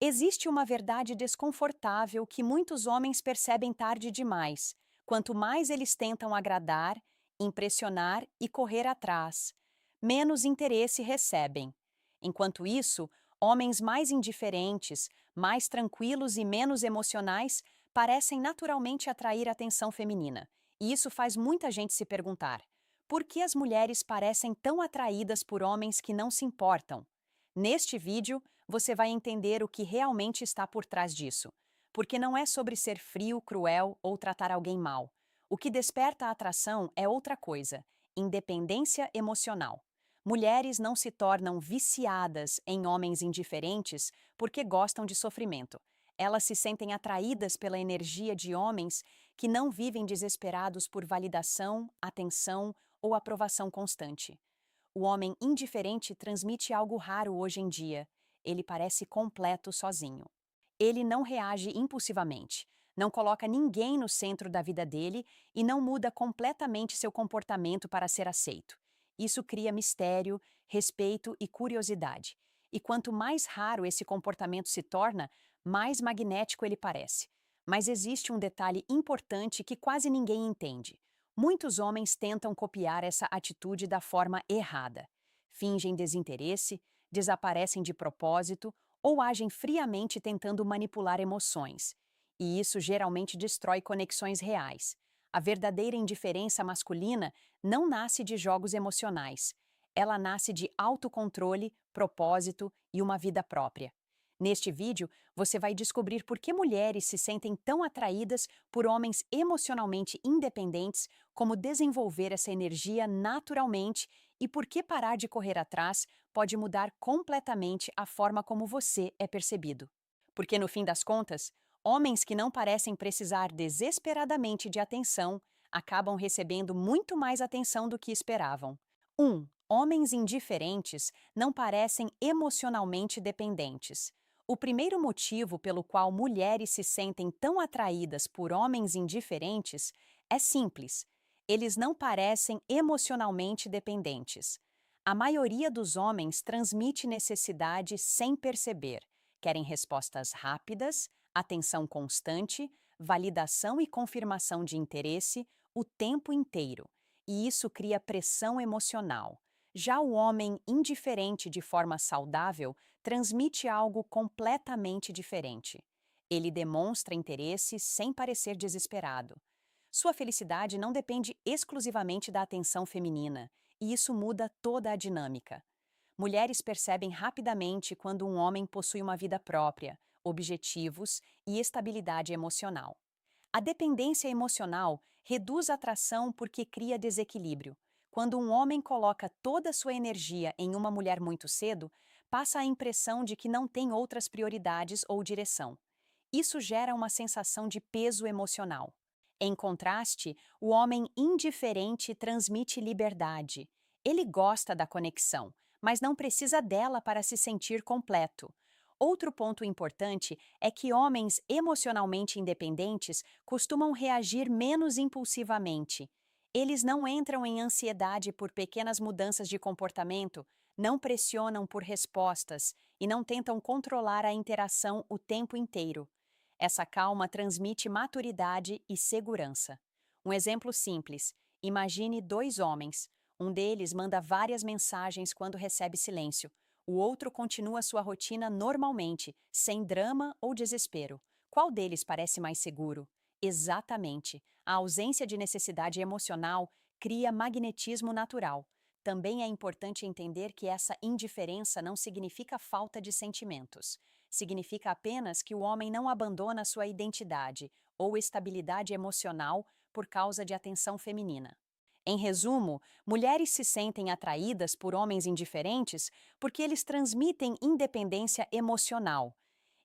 Existe uma verdade desconfortável que muitos homens percebem tarde demais. Quanto mais eles tentam agradar, impressionar e correr atrás, menos interesse recebem. Enquanto isso, homens mais indiferentes, mais tranquilos e menos emocionais parecem naturalmente atrair a atenção feminina. E isso faz muita gente se perguntar: por que as mulheres parecem tão atraídas por homens que não se importam? Neste vídeo, você vai entender o que realmente está por trás disso. Porque não é sobre ser frio, cruel ou tratar alguém mal. O que desperta a atração é outra coisa: independência emocional. Mulheres não se tornam viciadas em homens indiferentes porque gostam de sofrimento. Elas se sentem atraídas pela energia de homens que não vivem desesperados por validação, atenção ou aprovação constante. O homem indiferente transmite algo raro hoje em dia. Ele parece completo sozinho. Ele não reage impulsivamente, não coloca ninguém no centro da vida dele e não muda completamente seu comportamento para ser aceito. Isso cria mistério, respeito e curiosidade. E quanto mais raro esse comportamento se torna, mais magnético ele parece. Mas existe um detalhe importante que quase ninguém entende. Muitos homens tentam copiar essa atitude da forma errada. Fingem desinteresse, desaparecem de propósito ou agem friamente tentando manipular emoções. E isso geralmente destrói conexões reais. A verdadeira indiferença masculina não nasce de jogos emocionais. Ela nasce de autocontrole, propósito e uma vida própria. Neste vídeo, você vai descobrir por que mulheres se sentem tão atraídas por homens emocionalmente independentes, como desenvolver essa energia naturalmente e por que parar de correr atrás pode mudar completamente a forma como você é percebido. Porque, no fim das contas, homens que não parecem precisar desesperadamente de atenção acabam recebendo muito mais atenção do que esperavam. 1. Homens indiferentes não parecem emocionalmente dependentes. O primeiro motivo pelo qual mulheres se sentem tão atraídas por homens indiferentes é simples: eles não parecem emocionalmente dependentes. A maioria dos homens transmite necessidade sem perceber. Querem respostas rápidas, atenção constante, validação e confirmação de interesse o tempo inteiro. E isso cria pressão emocional. Já o homem indiferente de forma saudável transmite algo completamente diferente. Ele demonstra interesse sem parecer desesperado. Sua felicidade não depende exclusivamente da atenção feminina, e isso muda toda a dinâmica. Mulheres percebem rapidamente quando um homem possui uma vida própria, objetivos e estabilidade emocional. A dependência emocional reduz a atração porque cria desequilíbrio. Quando um homem coloca toda a sua energia em uma mulher muito cedo, passa a impressão de que não tem outras prioridades ou direção. Isso gera uma sensação de peso emocional. Em contraste, o homem indiferente transmite liberdade. Ele gosta da conexão, mas não precisa dela para se sentir completo. Outro ponto importante é que homens emocionalmente independentes costumam reagir menos impulsivamente. Eles não entram em ansiedade por pequenas mudanças de comportamento, não pressionam por respostas e não tentam controlar a interação o tempo inteiro. Essa calma transmite maturidade e segurança. Um exemplo simples: imagine dois homens. Um deles manda várias mensagens quando recebe silêncio. O outro continua sua rotina normalmente, sem drama ou desespero. Qual deles parece mais seguro? Exatamente. A ausência de necessidade emocional cria magnetismo natural. Também é importante entender que essa indiferença não significa falta de sentimentos. Significa apenas que o homem não abandona sua identidade ou estabilidade emocional por causa de atenção feminina. Em resumo, mulheres se sentem atraídas por homens indiferentes porque eles transmitem independência emocional.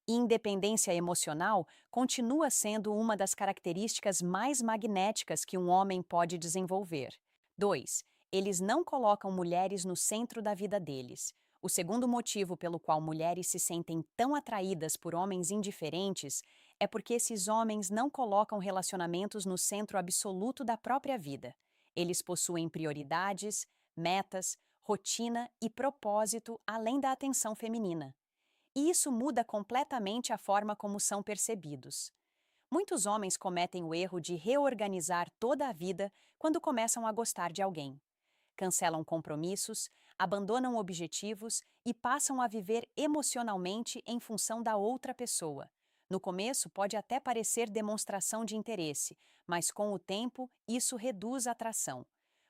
E independência emocional continua sendo uma das características mais magnéticas que um homem pode desenvolver. 2. Eles não colocam mulheres no centro da vida deles. O segundo motivo pelo qual mulheres se sentem tão atraídas por homens indiferentes é porque esses homens não colocam relacionamentos no centro absoluto da própria vida. Eles possuem prioridades, metas, rotina e propósito além da atenção feminina. e isso muda completamente a forma como são percebidos. Muitos homens cometem o erro de reorganizar toda a vida quando começam a gostar de alguém. Cancelam compromissos, abandonam objetivos e passam a viver emocionalmente em função da outra pessoa. No começo, pode até parecer demonstração de interesse, mas com o tempo, isso reduz a atração,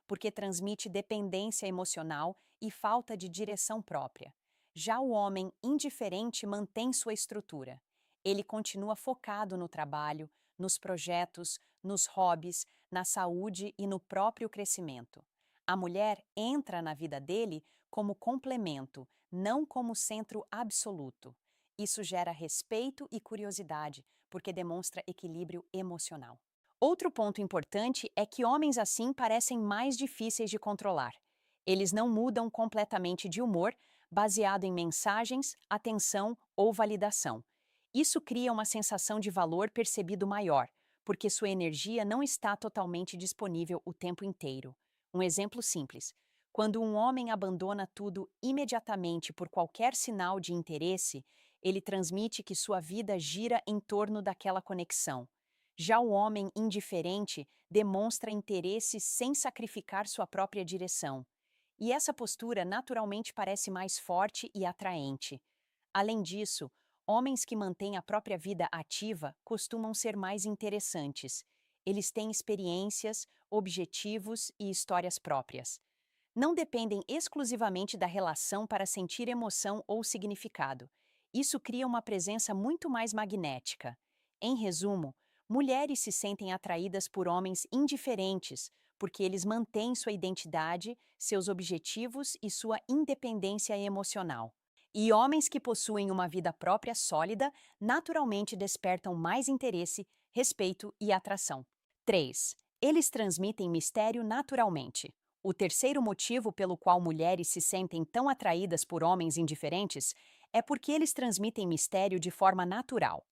porque transmite dependência emocional e falta de direção própria. Já o homem indiferente mantém sua estrutura. Ele continua focado no trabalho, nos projetos, nos hobbies, na saúde e no próprio crescimento. A mulher entra na vida dele como complemento, não como centro absoluto. Isso gera respeito e curiosidade, porque demonstra equilíbrio emocional. Outro ponto importante é que homens assim parecem mais difíceis de controlar. Eles não mudam completamente de humor baseado em mensagens, atenção ou validação. Isso cria uma sensação de valor percebido maior, porque sua energia não está totalmente disponível o tempo inteiro. Um exemplo simples: quando um homem abandona tudo imediatamente por qualquer sinal de interesse, ele transmite que sua vida gira em torno daquela conexão. Já o homem indiferente demonstra interesse sem sacrificar sua própria direção. E essa postura naturalmente parece mais forte e atraente. Além disso, homens que mantêm a própria vida ativa costumam ser mais interessantes. Eles têm experiências, objetivos e histórias próprias. Não dependem exclusivamente da relação para sentir emoção ou significado. Isso cria uma presença muito mais magnética. Em resumo, mulheres se sentem atraídas por homens indiferentes, porque eles mantêm sua identidade, seus objetivos e sua independência emocional. E homens que possuem uma vida própria sólida naturalmente despertam mais interesse, respeito e atração. 3. Eles transmitem mistério naturalmente. O terceiro motivo pelo qual mulheres se sentem tão atraídas por homens indiferentes é porque eles transmitem mistério de forma natural.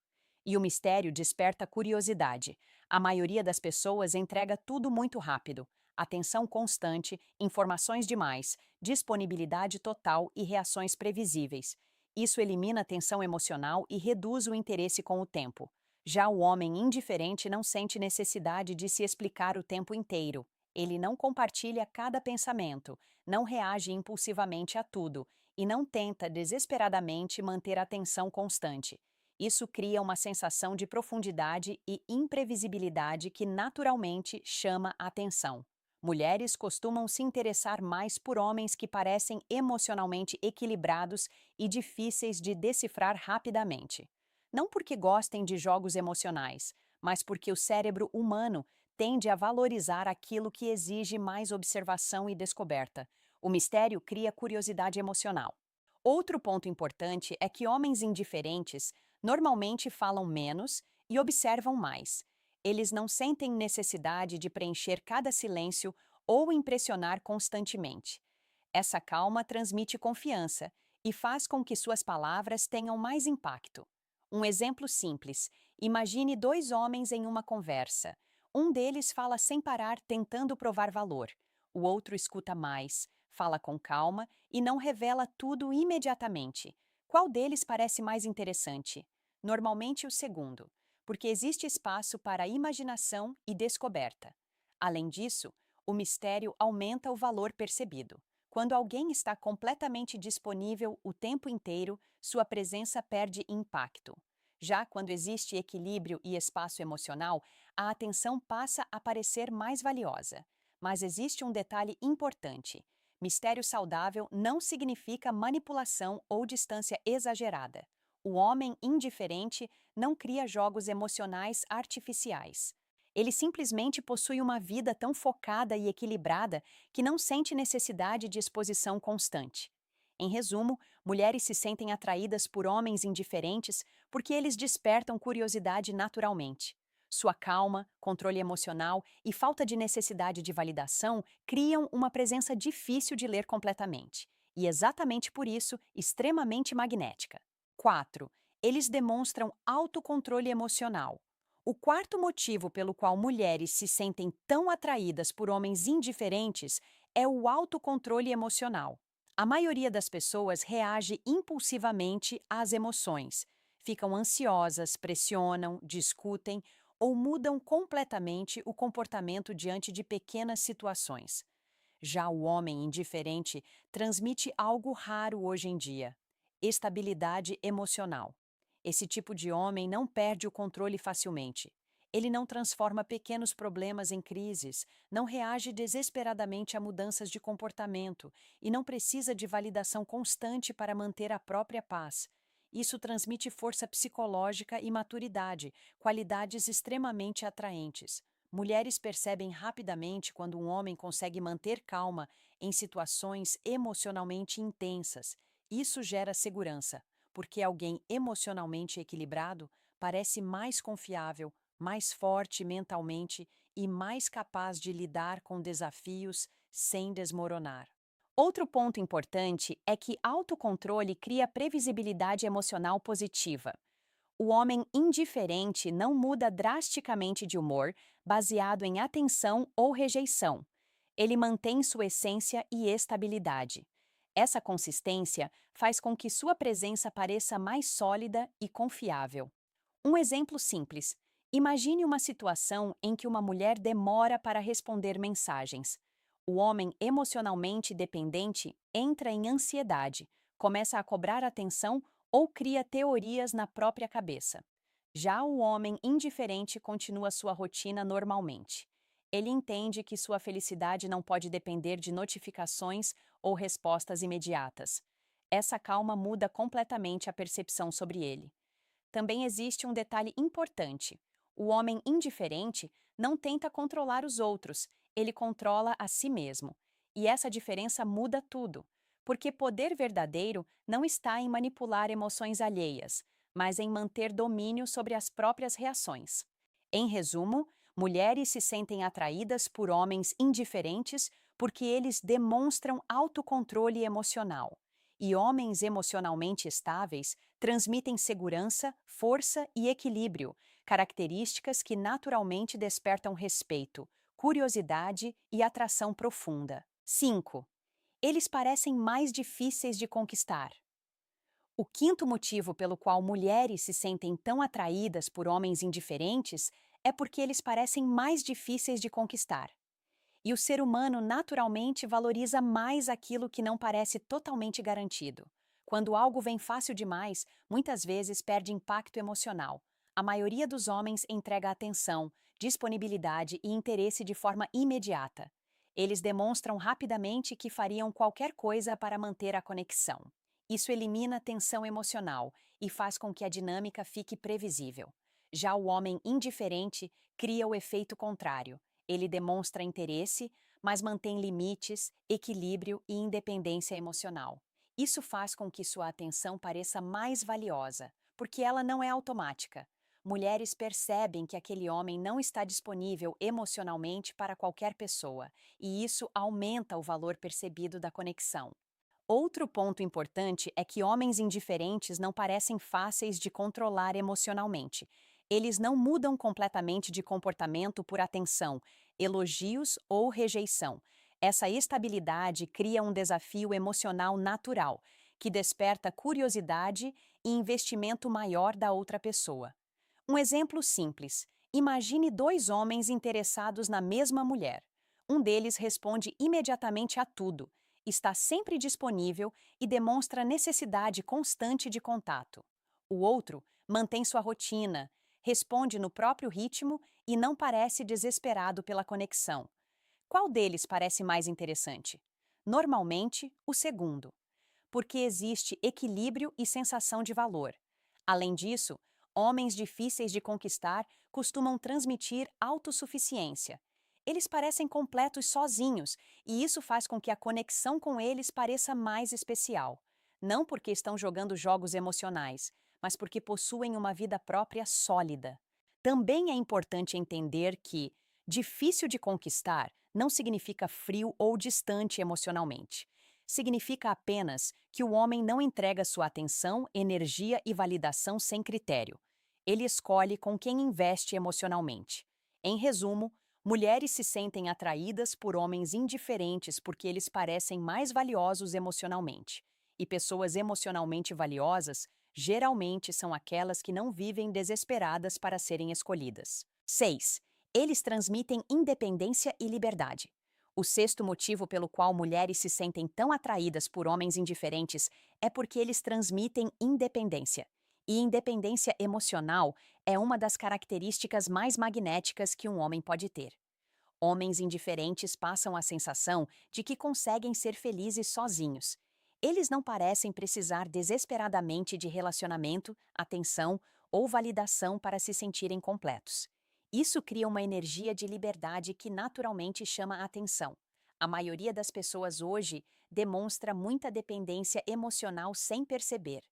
E o mistério desperta curiosidade. A maioria das pessoas entrega tudo muito rápido. Atenção constante, informações demais, disponibilidade total e reações previsíveis. Isso elimina a tensão emocional e reduz o interesse com o tempo. Já o homem indiferente não sente necessidade de se explicar o tempo inteiro. Ele não compartilha cada pensamento, não reage impulsivamente a tudo e não tenta desesperadamente manter a atenção constante. Isso cria uma sensação de profundidade e imprevisibilidade que naturalmente chama a atenção. Mulheres costumam se interessar mais por homens que parecem emocionalmente equilibrados e difíceis de decifrar rapidamente. Não porque gostem de jogos emocionais, mas porque o cérebro humano tende a valorizar aquilo que exige mais observação e descoberta. O mistério cria curiosidade emocional. Outro ponto importante é que homens indiferentes normalmente falam menos e observam mais. Eles não sentem necessidade de preencher cada silêncio ou impressionar constantemente. Essa calma transmite confiança e faz com que suas palavras tenham mais impacto. Um exemplo simples: imagine dois homens em uma conversa. Um deles fala sem parar, tentando provar valor. O outro escuta mais, fala com calma e não revela tudo imediatamente. Qual deles parece mais interessante? Normalmente o segundo, porque existe espaço para imaginação e descoberta. Além disso, o mistério aumenta o valor percebido. Quando alguém está completamente disponível o tempo inteiro, sua presença perde impacto. Já quando existe equilíbrio e espaço emocional, a atenção passa a parecer mais valiosa. Mas existe um detalhe importante: mistério saudável não significa manipulação ou distância exagerada. O homem indiferente não cria jogos emocionais artificiais. Ele simplesmente possui uma vida tão focada e equilibrada que não sente necessidade de exposição constante. Em resumo, mulheres se sentem atraídas por homens indiferentes porque eles despertam curiosidade naturalmente. Sua calma, controle emocional e falta de necessidade de validação criam uma presença difícil de ler completamente, e exatamente por isso extremamente magnética. 4. Eles demonstram autocontrole emocional. O quarto motivo pelo qual mulheres se sentem tão atraídas por homens indiferentes é o autocontrole emocional. A maioria das pessoas reage impulsivamente às emoções. Ficam ansiosas, pressionam, discutem ou mudam completamente o comportamento diante de pequenas situações. Já o homem indiferente transmite algo raro hoje em dia: estabilidade emocional. Esse tipo de homem não perde o controle facilmente. Ele não transforma pequenos problemas em crises, não reage desesperadamente a mudanças de comportamento e não precisa de validação constante para manter a própria paz. Isso transmite força psicológica e maturidade, qualidades extremamente atraentes. Mulheres percebem rapidamente quando um homem consegue manter calma em situações emocionalmente intensas. Isso gera segurança, porque alguém emocionalmente equilibrado parece mais confiável, mais forte mentalmente e mais capaz de lidar com desafios sem desmoronar. Outro ponto importante é que autocontrole cria previsibilidade emocional positiva. O homem indiferente não muda drasticamente de humor baseado em atenção ou rejeição. Ele mantém sua essência e estabilidade. Essa consistência faz com que sua presença pareça mais sólida e confiável. Um exemplo simples: imagine uma situação em que uma mulher demora para responder mensagens. O homem emocionalmente dependente entra em ansiedade, começa a cobrar atenção ou cria teorias na própria cabeça. Já o homem indiferente continua sua rotina normalmente. Ele entende que sua felicidade não pode depender de notificações ou respostas imediatas. Essa calma muda completamente a percepção sobre ele. Também existe um detalhe importante: o homem indiferente não tenta controlar os outros, ele controla a si mesmo. E essa diferença muda tudo, porque poder verdadeiro não está em manipular emoções alheias, mas em manter domínio sobre as próprias reações. Em resumo, mulheres se sentem atraídas por homens indiferentes porque eles demonstram autocontrole emocional. E homens emocionalmente estáveis transmitem segurança, força e equilíbrio, características que naturalmente despertam respeito, curiosidade e atração profunda. 5. Eles parecem mais difíceis de conquistar. O quinto motivo pelo qual mulheres se sentem tão atraídas por homens indiferentes é porque eles parecem mais difíceis de conquistar. E o ser humano naturalmente valoriza mais aquilo que não parece totalmente garantido. Quando algo vem fácil demais, muitas vezes perde impacto emocional. A maioria dos homens entrega atenção, disponibilidade e interesse de forma imediata. Eles demonstram rapidamente que fariam qualquer coisa para manter a conexão. Isso elimina a tensão emocional e faz com que a dinâmica fique previsível. Já o homem indiferente cria o efeito contrário. Ele demonstra interesse, mas mantém limites, equilíbrio e independência emocional. Isso faz com que sua atenção pareça mais valiosa, porque ela não é automática. Mulheres percebem que aquele homem não está disponível emocionalmente para qualquer pessoa, e isso aumenta o valor percebido da conexão. Outro ponto importante é que homens indiferentes não parecem fáceis de controlar emocionalmente. Eles não mudam completamente de comportamento por atenção, elogios ou rejeição. Essa estabilidade cria um desafio emocional natural, que desperta curiosidade e investimento maior da outra pessoa. Um exemplo simples: imagine dois homens interessados na mesma mulher. Um deles responde imediatamente a tudo, está sempre disponível e demonstra necessidade constante de contato. O outro mantém sua rotina, responde no próprio ritmo e não parece desesperado pela conexão. Qual deles parece mais interessante? Normalmente, o segundo, porque existe equilíbrio e sensação de valor. Além disso, homens difíceis de conquistar costumam transmitir autossuficiência. Eles parecem completos sozinhos, e isso faz com que a conexão com eles pareça mais especial. Não porque estão jogando jogos emocionais, mas porque possuem uma vida própria sólida. Também é importante entender que difícil de conquistar não significa frio ou distante emocionalmente. Significa apenas que o homem não entrega sua atenção, energia e validação sem critério. Ele escolhe com quem investe emocionalmente. Em resumo, Mulheres se sentem atraídas por homens indiferentes porque eles parecem mais valiosos emocionalmente. E pessoas emocionalmente valiosas geralmente são aquelas que não vivem desesperadas para serem escolhidas. 6. Eles transmitem independência e liberdade. O sexto motivo pelo qual mulheres se sentem tão atraídas por homens indiferentes é porque eles transmitem independência. E independência emocional é uma das características mais magnéticas que um homem pode ter. Homens indiferentes passam a sensação de que conseguem ser felizes sozinhos. Eles não parecem precisar desesperadamente de relacionamento, atenção ou validação para se sentirem completos. Isso cria uma energia de liberdade que naturalmente chama a atenção. A maioria das pessoas hoje demonstra muita dependência emocional sem perceber.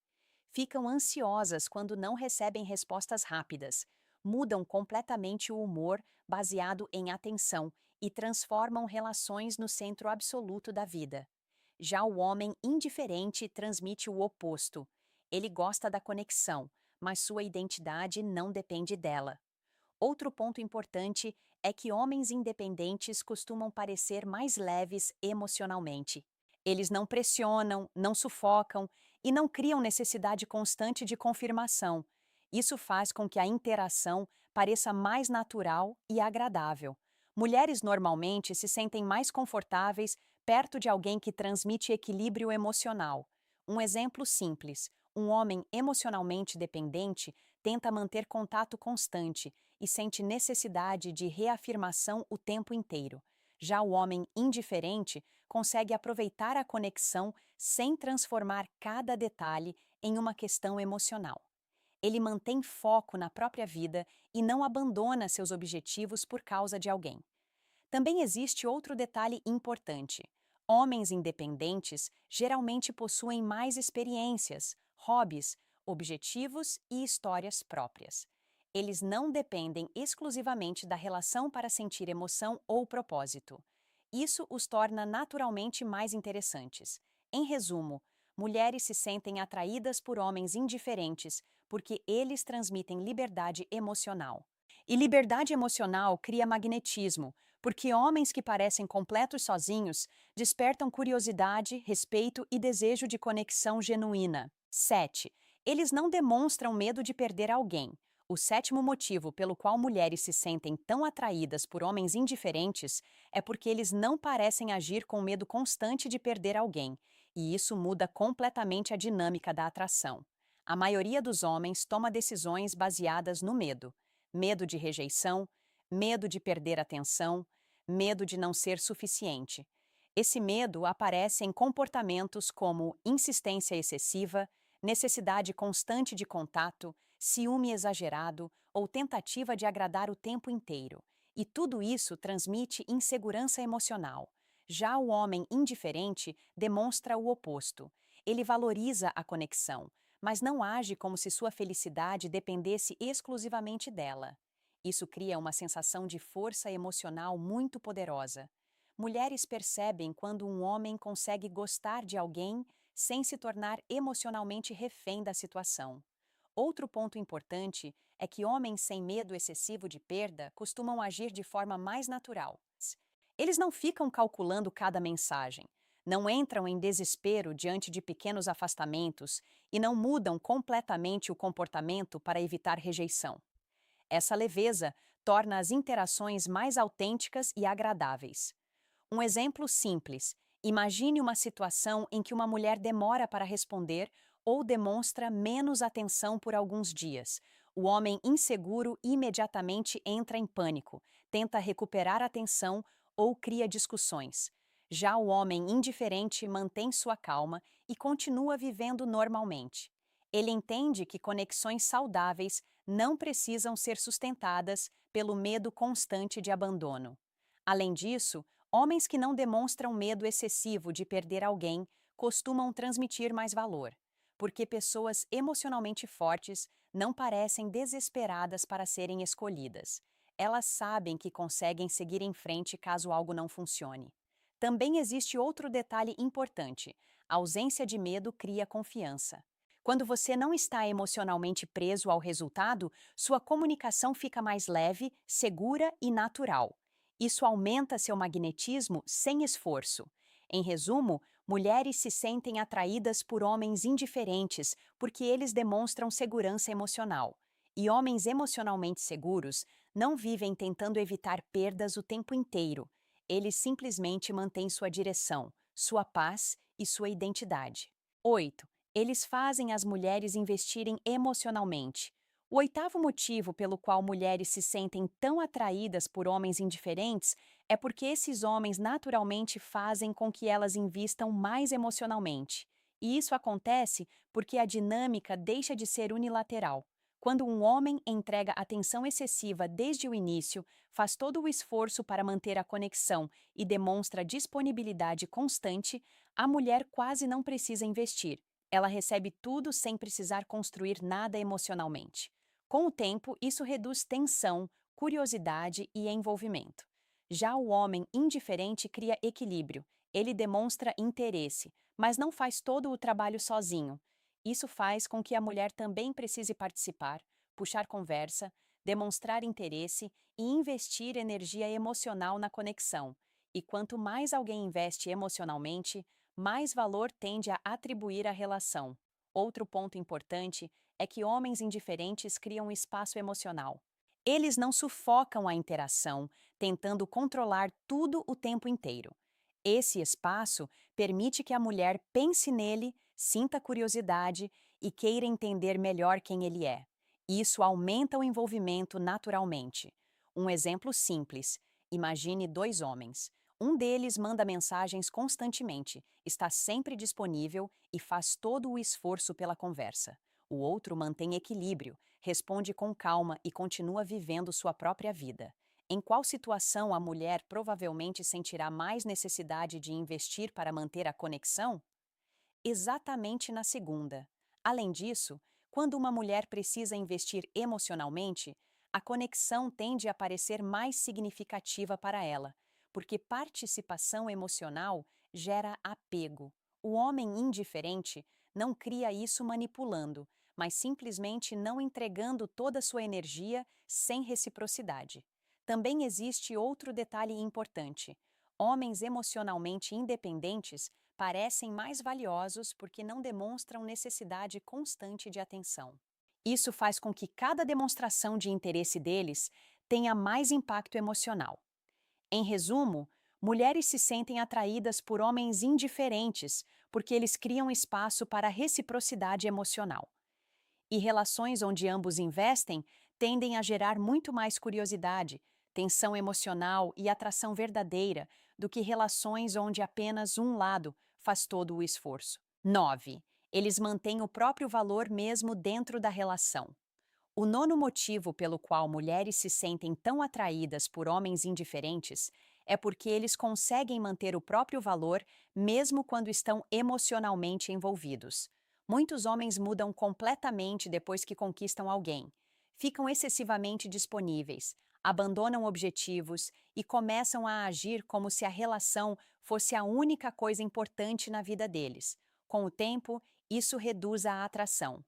Ficam ansiosas quando não recebem respostas rápidas, mudam completamente o humor baseado em atenção e transformam relações no centro absoluto da vida. Já o homem indiferente transmite o oposto. Ele gosta da conexão, mas sua identidade não depende dela. Outro ponto importante é que homens independentes costumam parecer mais leves emocionalmente. Eles não pressionam, não sufocam e não criam necessidade constante de confirmação. Isso faz com que a interação pareça mais natural e agradável. Mulheres normalmente se sentem mais confortáveis perto de alguém que transmite equilíbrio emocional. Um exemplo simples: um homem emocionalmente dependente tenta manter contato constante e sente necessidade de reafirmação o tempo inteiro. Já o homem indiferente consegue aproveitar a conexão sem transformar cada detalhe em uma questão emocional. Ele mantém foco na própria vida e não abandona seus objetivos por causa de alguém. Também existe outro detalhe importante. Homens independentes geralmente possuem mais experiências, hobbies, objetivos e histórias próprias. Eles não dependem exclusivamente da relação para sentir emoção ou propósito. Isso os torna naturalmente mais interessantes. Em resumo, mulheres se sentem atraídas por homens indiferentes porque eles transmitem liberdade emocional. E liberdade emocional cria magnetismo, porque homens que parecem completos sozinhos despertam curiosidade, respeito e desejo de conexão genuína. 7. Eles não demonstram medo de perder alguém. O sétimo motivo pelo qual mulheres se sentem tão atraídas por homens indiferentes é porque eles não parecem agir com medo constante de perder alguém, e isso muda completamente a dinâmica da atração. A maioria dos homens toma decisões baseadas no medo. Medo de rejeição, medo de perder atenção, medo de não ser suficiente. Esse medo aparece em comportamentos como insistência excessiva, necessidade constante de contato, ciúme exagerado ou tentativa de agradar o tempo inteiro. E tudo isso transmite insegurança emocional. Já o homem indiferente demonstra o oposto. Ele valoriza a conexão, mas não age como se sua felicidade dependesse exclusivamente dela. Isso cria uma sensação de força emocional muito poderosa. Mulheres percebem quando um homem consegue gostar de alguém sem se tornar emocionalmente refém da situação. Outro ponto importante é que homens sem medo excessivo de perda costumam agir de forma mais natural. Eles não ficam calculando cada mensagem, não entram em desespero diante de pequenos afastamentos e não mudam completamente o comportamento para evitar rejeição. Essa leveza torna as interações mais autênticas e agradáveis. Um exemplo simples: imagine uma situação em que uma mulher demora para responder ou demonstra menos atenção por alguns dias. O homem inseguro imediatamente entra em pânico, tenta recuperar a atenção ou cria discussões. Já o homem indiferente mantém sua calma e continua vivendo normalmente. Ele entende que conexões saudáveis não precisam ser sustentadas pelo medo constante de abandono. Além disso, homens que não demonstram medo excessivo de perder alguém costumam transmitir mais valor, porque pessoas emocionalmente fortes não parecem desesperadas para serem escolhidas. Elas sabem que conseguem seguir em frente caso algo não funcione. Também existe outro detalhe importante: a ausência de medo cria confiança. Quando você não está emocionalmente preso ao resultado, sua comunicação fica mais leve, segura e natural. Isso aumenta seu magnetismo sem esforço. Em resumo, mulheres se sentem atraídas por homens indiferentes porque eles demonstram segurança emocional. E homens emocionalmente seguros não vivem tentando evitar perdas o tempo inteiro. Eles simplesmente mantêm sua direção, sua paz e sua identidade. 8. Eles fazem as mulheres investirem emocionalmente. O oitavo motivo pelo qual mulheres se sentem tão atraídas por homens indiferentes é porque esses homens naturalmente fazem com que elas invistam mais emocionalmente. E isso acontece porque a dinâmica deixa de ser unilateral. Quando um homem entrega atenção excessiva desde o início, faz todo o esforço para manter a conexão e demonstra disponibilidade constante, a mulher quase não precisa investir. Ela recebe tudo sem precisar construir nada emocionalmente. Com o tempo, isso reduz tensão, curiosidade e envolvimento. Já o homem indiferente cria equilíbrio. Ele demonstra interesse, mas não faz todo o trabalho sozinho. Isso faz com que a mulher também precise participar, puxar conversa, demonstrar interesse e investir energia emocional na conexão. E quanto mais alguém investe emocionalmente, mais valor tende a atribuir à relação. Outro ponto importante é que homens indiferentes criam espaço emocional. Eles não sufocam a interação, tentando controlar tudo o tempo inteiro. Esse espaço permite que a mulher pense nele, sinta curiosidade e queira entender melhor quem ele é. Isso aumenta o envolvimento naturalmente. Um exemplo simples: imagine dois homens. Um deles manda mensagens constantemente, está sempre disponível e faz todo o esforço pela conversa. O outro mantém equilíbrio, responde com calma e continua vivendo sua própria vida. Em qual situação a mulher provavelmente sentirá mais necessidade de investir para manter a conexão? Exatamente na segunda. Além disso, quando uma mulher precisa investir emocionalmente, a conexão tende a parecer mais significativa para ela, porque participação emocional gera apego. O homem indiferente não cria isso manipulando, mas simplesmente não entregando toda sua energia sem reciprocidade. Também existe outro detalhe importante: homens emocionalmente independentes parecem mais valiosos porque não demonstram necessidade constante de atenção. Isso faz com que cada demonstração de interesse deles tenha mais impacto emocional. Em resumo, mulheres se sentem atraídas por homens indiferentes porque eles criam espaço para reciprocidade emocional. E relações onde ambos investem tendem a gerar muito mais curiosidade, tensão emocional e atração verdadeira do que relações onde apenas um lado faz todo o esforço. 9. Eles mantêm o próprio valor mesmo dentro da relação. O nono motivo pelo qual mulheres se sentem tão atraídas por homens indiferentes é porque eles conseguem manter o próprio valor mesmo quando estão emocionalmente envolvidos. Muitos homens mudam completamente depois que conquistam alguém. Ficam excessivamente disponíveis, abandonam objetivos e começam a agir como se a relação fosse a única coisa importante na vida deles. Com o tempo, isso reduz a atração.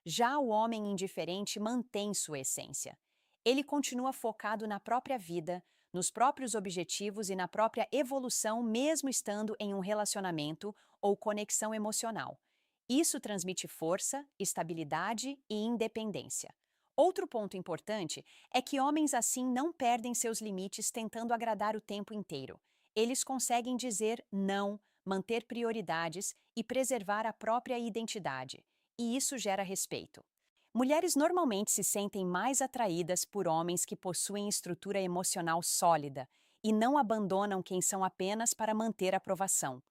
Já o homem indiferente mantém sua essência. Ele continua focado na própria vida, nos próprios objetivos e na própria evolução, mesmo estando em um relacionamento ou conexão emocional. Isso transmite força, estabilidade e independência. Outro ponto importante é que homens assim não perdem seus limites tentando agradar o tempo inteiro. Eles conseguem dizer não, manter prioridades e preservar a própria identidade. E isso gera respeito. Mulheres normalmente se sentem mais atraídas por homens que possuem estrutura emocional sólida e não abandonam quem são apenas para manter aprovação.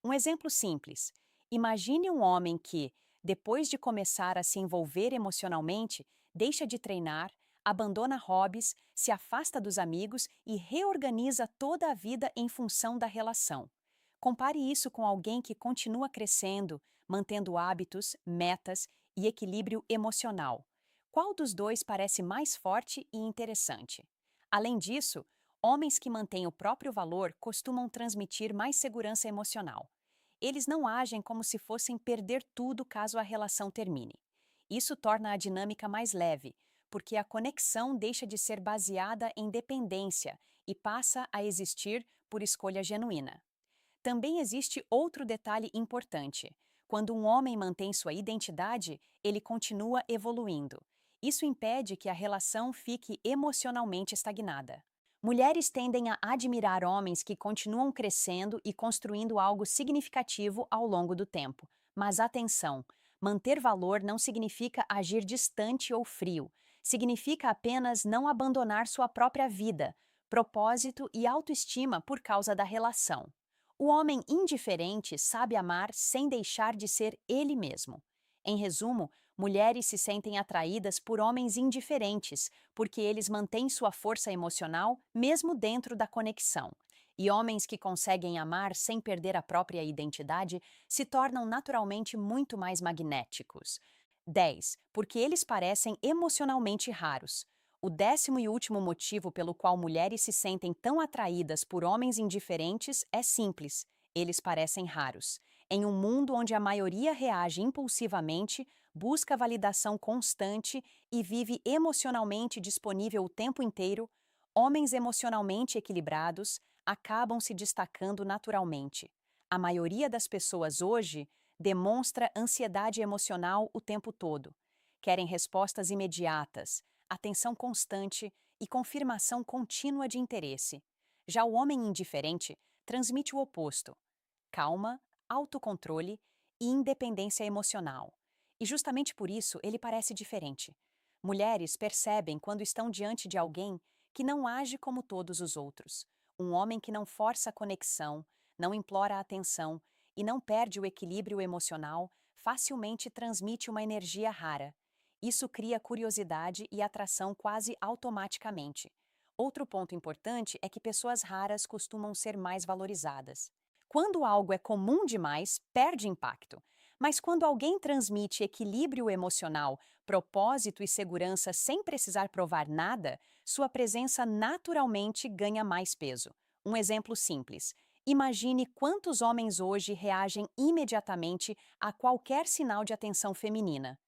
Um exemplo simples: imagine um homem que, depois de começar a se envolver emocionalmente, deixa de treinar, abandona hobbies, se afasta dos amigos e reorganiza toda a vida em função da relação. Compare isso com alguém que continua crescendo, mantendo hábitos, metas e equilíbrio emocional. Qual dos dois parece mais forte e interessante? Além disso, homens que mantêm o próprio valor costumam transmitir mais segurança emocional. Eles não agem como se fossem perder tudo caso a relação termine. Isso torna a dinâmica mais leve, porque a conexão deixa de ser baseada em dependência e passa a existir por escolha genuína. Também existe outro detalhe importante. Quando um homem mantém sua identidade, ele continua evoluindo. Isso impede que a relação fique emocionalmente estagnada. Mulheres tendem a admirar homens que continuam crescendo e construindo algo significativo ao longo do tempo. Mas atenção, manter valor não significa agir distante ou frio. Significa apenas não abandonar sua própria vida, propósito e autoestima por causa da relação. O homem indiferente sabe amar sem deixar de ser ele mesmo. Em resumo, mulheres se sentem atraídas por homens indiferentes, porque eles mantêm sua força emocional mesmo dentro da conexão. E homens que conseguem amar sem perder a própria identidade se tornam naturalmente muito mais magnéticos. 10. Porque eles parecem emocionalmente raros. O 10º e último motivo pelo qual mulheres se sentem tão atraídas por homens indiferentes é simples: eles parecem raros. Em um mundo onde a maioria reage impulsivamente, busca validação constante e vive emocionalmente disponível o tempo inteiro, homens emocionalmente equilibrados acabam se destacando naturalmente. A maioria das pessoas hoje demonstra ansiedade emocional o tempo todo. Querem respostas imediatas, atenção constante e confirmação contínua de interesse. Já o homem indiferente transmite o oposto: calma, autocontrole e independência emocional. E justamente por isso ele parece diferente. Mulheres percebem quando estão diante de alguém que não age como todos os outros. Um homem que não força a conexão, não implora a atenção e não perde o equilíbrio emocional, facilmente transmite uma energia rara. Isso cria curiosidade e atração quase automaticamente. Outro ponto importante é que pessoas raras costumam ser mais valorizadas. Quando algo é comum demais, perde impacto. Mas quando alguém transmite equilíbrio emocional, propósito e segurança sem precisar provar nada, sua presença naturalmente ganha mais peso. Um exemplo simples: imagine quantos homens hoje reagem imediatamente a qualquer sinal de atenção feminina.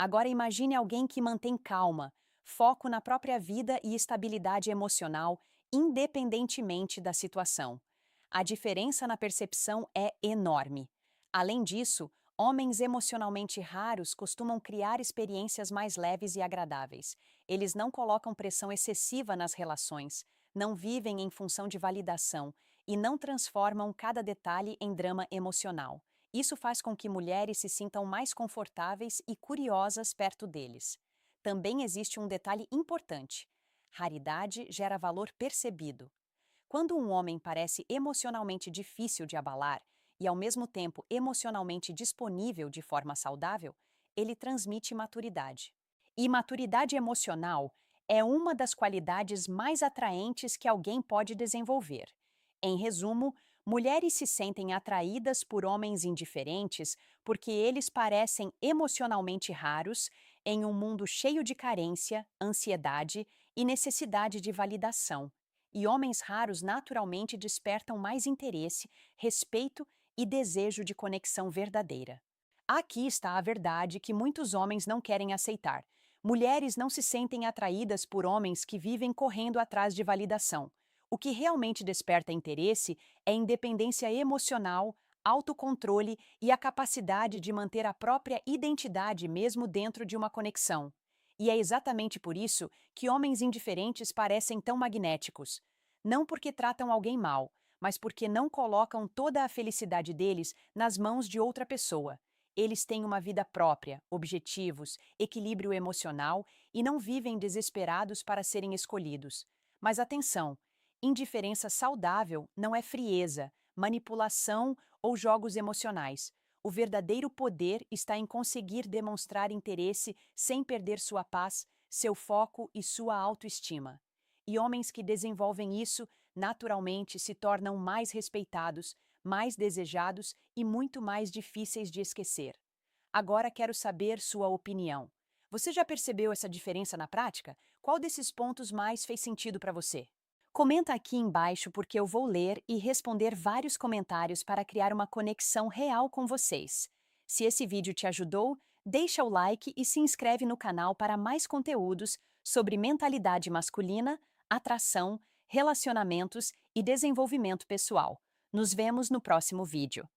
Agora imagine alguém que mantém calma, foco na própria vida e estabilidade emocional, independentemente da situação. A diferença na percepção é enorme. Além disso, homens emocionalmente raros costumam criar experiências mais leves e agradáveis. Eles não colocam pressão excessiva nas relações, não vivem em função de validação e não transformam cada detalhe em drama emocional. Isso faz com que mulheres se sintam mais confortáveis e curiosas perto deles. Também existe um detalhe importante: raridade gera valor percebido. Quando um homem parece emocionalmente difícil de abalar e, ao mesmo tempo, emocionalmente disponível de forma saudável, ele transmite maturidade. E maturidade emocional é uma das qualidades mais atraentes que alguém pode desenvolver. Em resumo, mulheres se sentem atraídas por homens indiferentes porque eles parecem emocionalmente raros em um mundo cheio de carência, ansiedade e necessidade de validação. E homens raros naturalmente despertam mais interesse, respeito e desejo de conexão verdadeira. Aqui está a verdade que muitos homens não querem aceitar. Mulheres não se sentem atraídas por homens que vivem correndo atrás de validação. O que realmente desperta interesse é independência emocional, autocontrole e a capacidade de manter a própria identidade mesmo dentro de uma conexão. E é exatamente por isso que homens indiferentes parecem tão magnéticos. Não porque tratam alguém mal, mas porque não colocam toda a felicidade deles nas mãos de outra pessoa. Eles têm uma vida própria, objetivos, equilíbrio emocional e não vivem desesperados para serem escolhidos. Mas atenção! Indiferença saudável não é frieza, manipulação ou jogos emocionais. O verdadeiro poder está em conseguir demonstrar interesse sem perder sua paz, seu foco e sua autoestima. E homens que desenvolvem isso naturalmente se tornam mais respeitados, mais desejados e muito mais difíceis de esquecer. Agora quero saber sua opinião. Você já percebeu essa diferença na prática? Qual desses pontos mais fez sentido para você? Comenta aqui embaixo porque eu vou ler e responder vários comentários para criar uma conexão real com vocês. Se esse vídeo te ajudou, deixa o like e se inscreve no canal para mais conteúdos sobre mentalidade masculina, atração, relacionamentos e desenvolvimento pessoal. Nos vemos no próximo vídeo.